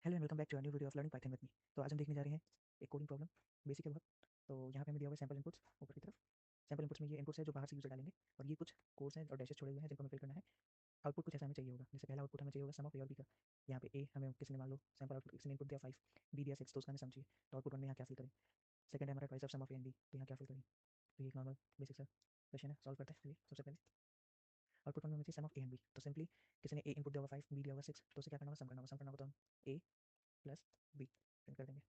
Hello and welcome back to new video of learning Python with me. तो आज हम देखने जा रहे हैं एक कोडिंग प्रॉब्लम, बेसिक है बहुत। तो यहाँ पे हमें दिया हुआ है सैंपल इनपुट्स ऊपर की तरफ। सैंपल इनपुट्स में ये इनपुट्स है जो बाहर से यूजर डालेंगे, और ये कुछ कोड्स हैं और डैशेस छोड़े हुए हैं जिनको हमें फिल करना है। आउटपुट कुछ ऐसा हमें चाहिए होगा, जैसे पहला आउटपुट हमें चाहिए होगा सम ऑफ ए और बी का। यहाँ पे ए हमें किसी ने मान लो सैंपल आउटपुट किसी ने इनपुट दिया 5, बी दिया 6, तो उसका हमें सम चाहिए। तो आउटपुट वन में यहाँ क्या फिल करें। सेकंड है हमारा twice of sum of A and B, तो यहाँ क्या फिल करें। तो ये एक नॉर्मल बेसिक सा क्वेश्चन है, सॉल्व करते हैं। चलिए सबसे पहले आउटपुट वन में हमें चाहिए सम ऑफ ए एंड बी। तो सिंपली किसी ने ए इनपुट दिया होगा 5, बी दिया होगा 6, तो उसे क्या करना होगा, सम करना होगा। सम करना होगा तो हम ए प्लस बी प्रिंट कर देंगे।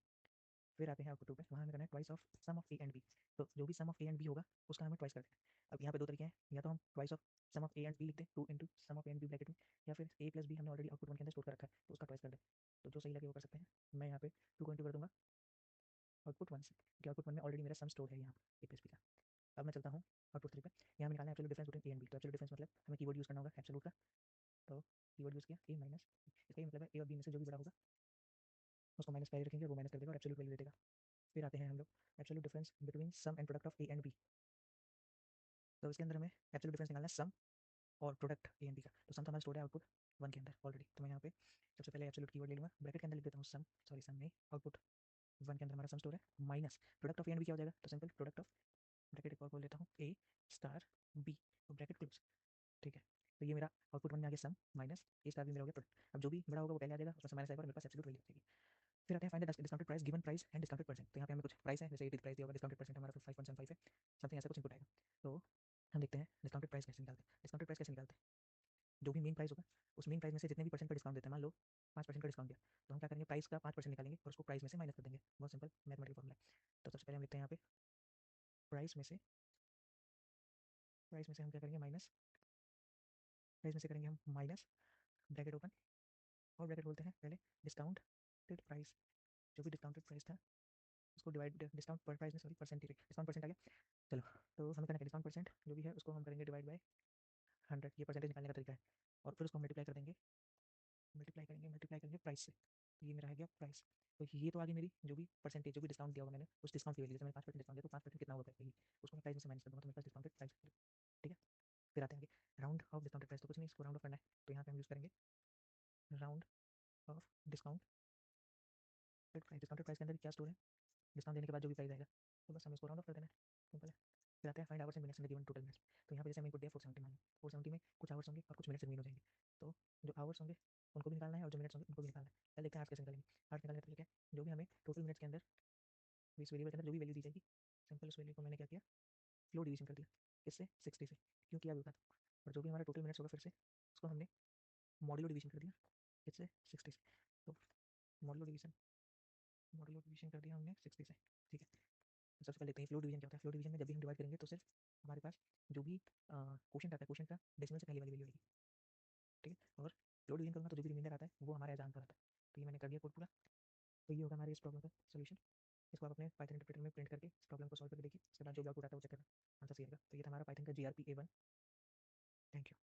फिर आते हैं आउटपुट टू पे, वहाँ हमें करना है twice of sum of A and B. तो जो भी sum of A and B होगा उसका हमें ट्वाइस कर देना है। अब यहाँ पे दो तरीके हैं, या तो हम twice of sum of A and B लिख दें, two into sum of A and B bracket में, या फिर ए प्लस बी हमने ऑलरेडी आउटपुट वन के अंदर स्टोर कर रखा है तो उसका ट्वाइस कर दें। तो जो सही लगे वो कर सकते हैं। मैं यहाँ पे टू को इंटू कर दूंगा आउटपुट वन से, क्योंकि आउटपुट वन में ऑलरेडी मेरा सम स्टोर है यहाँ ए प्लस बी का। अब मैं चलता हूँ आउटपुट थ्री पे। यहाँ हमें निकालना है absolute difference between A and B. तो एब्सोल्यूट डिफरेंस मतलब हमें कीवर्ड यूज करना होगा एब्सोल्यूट का। तो कीवर्ड यूज किया ए माइनस, इसका ये मतलब है ए और बी में से जो भी बड़ा होगा उसको माइनस पहले रखेंगे, वो माइनस कर देगा और एब्सोल्यूट वैल्यू दे देगा। फिर आते हैं हम लोग absolute difference between sum and product of A and B. तो इसके अंदर हमें एब्सोल्यूट डिफरेंस निकालना है सम और प्रोडक्ट ए एंड बी का। तो सम तो हमारा स्टोर है आउटपुट वन के अंदर ऑलरेडी, तो मैं यहाँ पे सबसे पहले एब्सोल्यूट कीवर्ड ले लूँगा, ब्रैकेट के अंदर लिख देता हूँ सम, सॉरी सम नहीं, आउटपुट वन के अंदर हमारा सम स्टोर है, minus product of A and B क्या हो जाएगा। तो सिंपल प्रोडक्ट ऑफ, ब्रैकेट एक और खोल लेता हूँ, ए स्टार बी, तो ब्रैकेट क्लोज। ठीक है, तो ये मेरा आउटपुट वन में आ गया सम, माइनस ए स्टार बी मेरा हो गया प्रोडक्ट। अब जो भी बड़ा होगा वो पहले आ जाएगा, उसमें से माइनस आएगा और मेरे पास एब्सोल्यूट वैल्यू आ जाएगी। फिर आते हैं find the discounted price given price and discounted percent. तो यहाँ पे हमें कुछ प्राइस है, जैसे ये प्राइस दिया होगा, डिस्काउंटेड परसेंट हमारा 5.75 है, समथिंग ऐसा कुछ इनपुट आएगा। तो हम देखते हैं डिस्काउंटेड प्राइस कैसे निकालते हैं। डिस्काउंटेड प्राइस कैसे निकालते हैं, जो भी मेन प्राइस होगा उस मेन प्राइस में से जितने भी परसेंट का डिस्काउंट देते हैं, मान लो 5% का डिस्काउंट दिया, तो हम क्या करेंगे, प्राइस का 5% निकालेंगे और उसको प्राइस में से माइनस कर देंगे। बहुत सिंपल मैथमेटिकल फॉर्मूला है। तो सबसे पहले हम लिखते हैं यहाँ पे प्राइस में से, प्राइस में से हम क्या करेंगे माइनस, प्राइस में से करेंगे हम माइनस, ब्रैकेट ओपन और ब्रैकेट बोलते हैं पहले डिस्काउंटेड प्राइस। जो भी डिस्काउंटेड प्राइस था उसको डिवाइड, डिस्काउंट पर प्राइस में सॉरी परसेंट डिस्काउंट परसेंट आ गया। चलो, तो हमें करना है डिस्काउंट परसेंट जो भी है उसको हम करेंगे डिवाइड बाय 100, ये परसेंटेज निकालने का तरीका है। और फिर उसको मल्टीप्लाई कर देंगे, मल्टीप्लाई करेंगे प्राइस से, तो ये मेरा है गया प्राइस। तो ये तो आ गई मेरी जो भी परसेंटेज, जो भी डिस्काउंट दिया होगा मैंने उस डिस्काउंट की वैल्यू, जैसे मैंने 5% डिस्काउंट दिया तो 5% कितना होगा पहले, उसको मैं प्राइस में से माइनस कर दूँगा, तो मेरे पास डिस्काउंटेड प्राइस। ठीक है, फिर आते हैं आगे राउंड ऑफ डिस्काउंटेड प्राइस। तो कुछ नहीं, इसको राउंड ऑफ करना है, तो यहाँ पे हम यूज़ करेंगे round of discounted price. Discounted price के अंदर क्या स्टोर है, डिस्काउंट देने के बाद जो भी प्राइस आएगा, तो बस हमें इसको राउंड ऑफ कर देना है, सिंपल है। फिर आते हैं find hours and minutes in the given total minutes. तो यहाँ पे जैसे हमें इनपुट दिया 470 मान लो, 470 में कुछ आवर्स होंगे और कुछ मिनट्स रिमेन हो जाएंगे। तो जो आवर्स होंगे उनको भी निकालना है और जो मिनट्स होंगे उनको भी निकालना है। पहले देखते हैं आवर्स कैसे निकालेंगे। आवर्स निकालने का तरीका है, जो भी हमें टोटल मिनट्स के अंदर, इस वेरिएबल के अंदर जो भी वैल्यू दी जाएगी, सिंपल उस वैल्यू को मैंने क्या किया, फ्लो डिवीजन कर दिया। किससे, 60 से, क्यों किया भी था। और जो भी हमारा टोटल मिनट्स होगा फिर से उसको हमने मॉड्यूलो डिवीजन कर दिया, किससे, 60 से। तो मॉड्यूलो डिवीजन कर दिया हमने 60 से। ठीक है, तो सबसे पहले देखते हैं फ्लो डिवीजन क्या होता है। फ्लो डिवीजन में जब भी हम डिवाइड करेंगे तो सिर्फ हमारे पास जो भी क्वोशंट आता है, क्वोशंट का डेसिमल से पहले वाली वैल्यू आएगी। ठीक है, और फ्लो डिवीजन करूँगा तो जो भी रिमाइंडर आता है वो हमारे एज आंसर आता है। तो ये मैंने कर दिया कोड पूरा। तो ये होगा हमारे इस प्रॉब्लम का सोल्यूशन। इसको आप अपने पाइथन इंटरप्रेटर में प्रिंट करके इस प्रॉब्लम को सॉल्व करके देखिए, उसके बाद जो भी आउटपुट आता है वो चेक करना, आंसर सही आएगा। तो ये था हमारा पाइथन का GRP A1। Thank you.